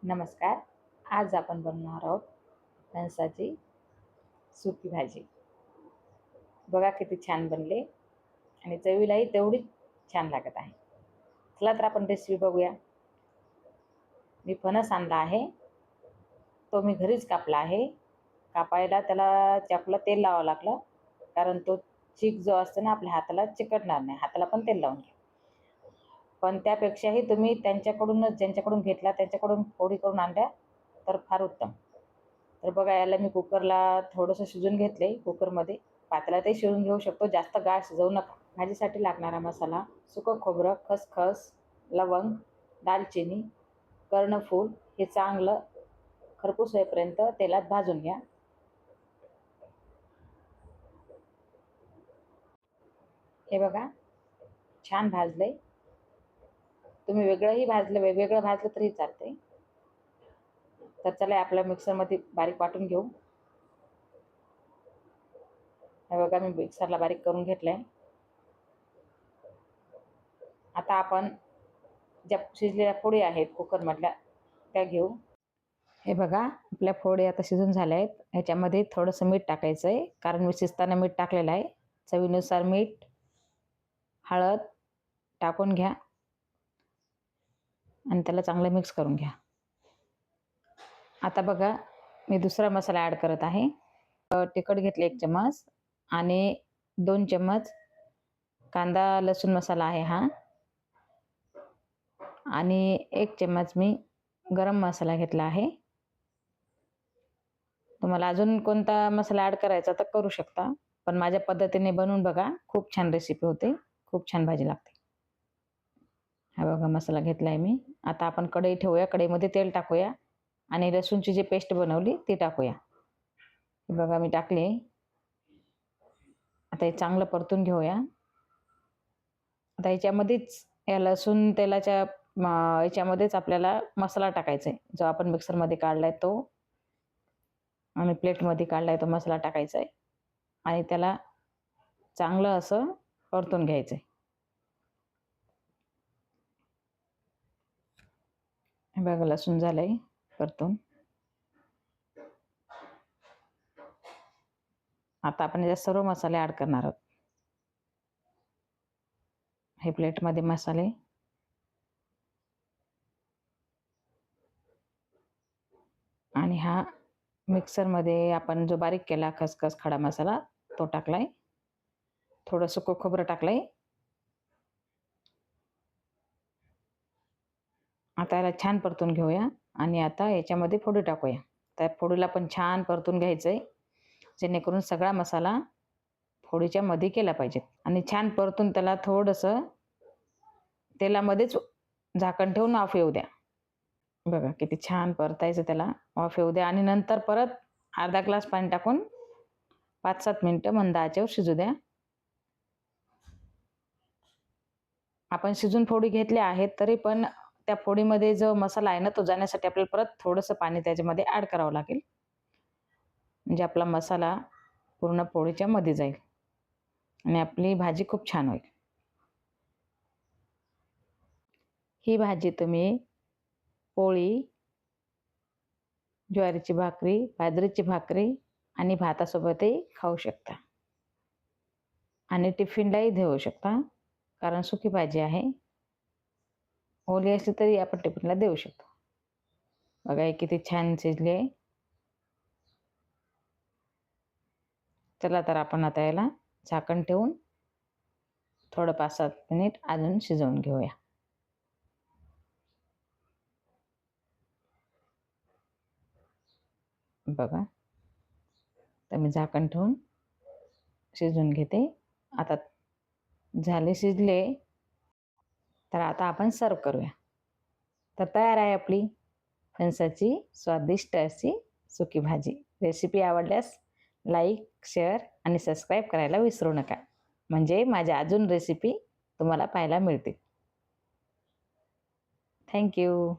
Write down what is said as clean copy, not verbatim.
नमस्कार. आज आपण बनवणार आहोत फणसाची सुकी भाजी. बघा किती छान बनले आणि चवीलाही तेवढीच छान लागत आहे. चला तर आपण रेसिपी बघूया. मी फणस आणला आहे. तो मी घरीच कापला आहे. कापायला त्याला चाकूला तेल लावावं लागलं, कारण तो चीक जो असतो ना आपल्या हाताला चिकटणार नाही. हाताला पण तेल लावून घ्या. पण त्यापेक्षाही तुम्ही ज्यांच्याकडून घेतला त्यांच्याकडून फोडी करून आणल्या तर फार उत्तम. तर बघा, याला मी कुकरला थोडंसं शिजून घेतले. कुकरमध्ये पातेल्यातही शिजवून घेऊ शकतो, जास्त गाळ शिजवू नका. भाजीसाठी लागणारा मसाला: सुकं खोबरं, खसखस, लवंग, दालचिनी, कर्णफूल हे चांगलं खरपूस होईपर्यंत तेलात भाजून घ्या. हे बघा, छान भाजले. तुम्ही वेगवेगळं भाजलं तरी चालते. तर चला आपल्या मिक्सरमध्ये बारीक वाटून घेऊ. हे बघा, मी मिक्सरला बारीक करून घेतलंय. आता आपण ज्या शिजलेल्या फोडी आहेत कुकरमधल्या त्या घेऊ. हे बघा, आपल्या फोडी आता शिजून झाल्या आहेत. ह्याच्यामध्ये थोडंसं मीठ टाकायचं आहे, कारण मी शिजताना मीठ टाकलेलं आहे. चवीनुसार मीठ, हळद टाकून घ्या आणि त्याला चांगलं मिक्स करून घ्या. आता बघा, मी दुसरा मसाला ॲड करत आहे. तिखट घेतले 1 चम्मच आणि 2 चम्मच कांदा लसूण मसाला आहे हा, आणि 1 चम्मच मी गरम मसाला घेतला आहे. तुम्हाला अजून कोणता मसाला ॲड करायचा तर करू शकता, पण माझ्या पद्धतीने बनवून बघा, खूप छान रेसिपी होते, खूप छान भाजी लागते. हा बघा, मसाला घेतला आहे मी. आता आपण कढई ठेवूया. कढईमध्ये तेल टाकूया आणि लसूणची जी पेस्ट बनवली ती टाकूया. हे बघा, मी टाकली. आता हे चांगलं परतून घेऊया. आता याच्यामध्येच या लसूण तेलाच्या याच्यामध्येच आपल्याला मसाला टाकायचा आहे, जो आपण मिक्सरमध्ये काढला आहे तो आणि प्लेटमध्ये काढला आहे तो मसाला टाकायचा आहे आणि त्याला चांगलं असं परतून घ्यायचं आहे. हे बघा, लसूण झालं आहे परतून. आता आपण याच्यात सर्व मसाले ॲड करणार आहोत. हे प्लेटमध्ये मसाले आणि हा मिक्सरमध्ये आपण जो बारीक केला खसखस खडा मसाला तो टाकलाय. थोडं सुकं खोबरं टाकलंय. आता याला छान परतून घेऊया आणि आता याच्यामध्ये फोडी टाकूया. त्या फोडीला पण छान परतून घ्यायचं आहे, जेणेकरून सगळा मसाला फोडीच्या मध्ये केला पाहिजे. आणि छान परतून त्याला थोडंसं तेलामध्येच झाकण ठेवून वाफ येऊ द्या. बघा किती छान परतायचं, त्याला वाफ येऊ द्या आणि नंतर परत अर्धा ग्लास पाणी टाकून 5-7 मिनिटं मंद आचेवर शिजू द्या. आपण शिजून फोडी घेतल्या आहेत, तरी पण त्या फोडीमध्ये जो मसाला आहे ना तो जाण्यासाठी आपल्याला परत थोडंसं पाणी त्याच्यामध्ये ॲड करावं लागेल, म्हणजे आपला मसाला पूर्ण पोळीच्या मध्ये जाईल आणि आपली भाजी खूप छान होईल. ही भाजी तुम्ही पोळी, ज्वारीची भाकरी, बाजरीची भाकरी आणि भातासोबतही खाऊ शकता आणि टिफिनलाही देऊ शकता, कारण सुकी भाजी आहे. ओली असली तरी आपण टिफिनला देऊ शकतो. बघा हे किती छान शिजले. चला तर आपण आता याला झाकण ठेवून थोडं 5-7 मिनिट अजून शिजवून घेऊया. बघा, तर मी झाकण ठेवून शिजवून घेते. आता झाले शिजले, तर आता आपण सर्व करूया. तर तयार आहे आपली फणसाची स्वादिष्ट अशी सुकी भाजी. रेसिपी आवडल्यास लाईक, शेअर आणि सबस्क्राईब करायला विसरू नका, म्हणजे माझ्या अजून रेसिपी तुम्हाला पाहायला मिळतील. थँक्यू.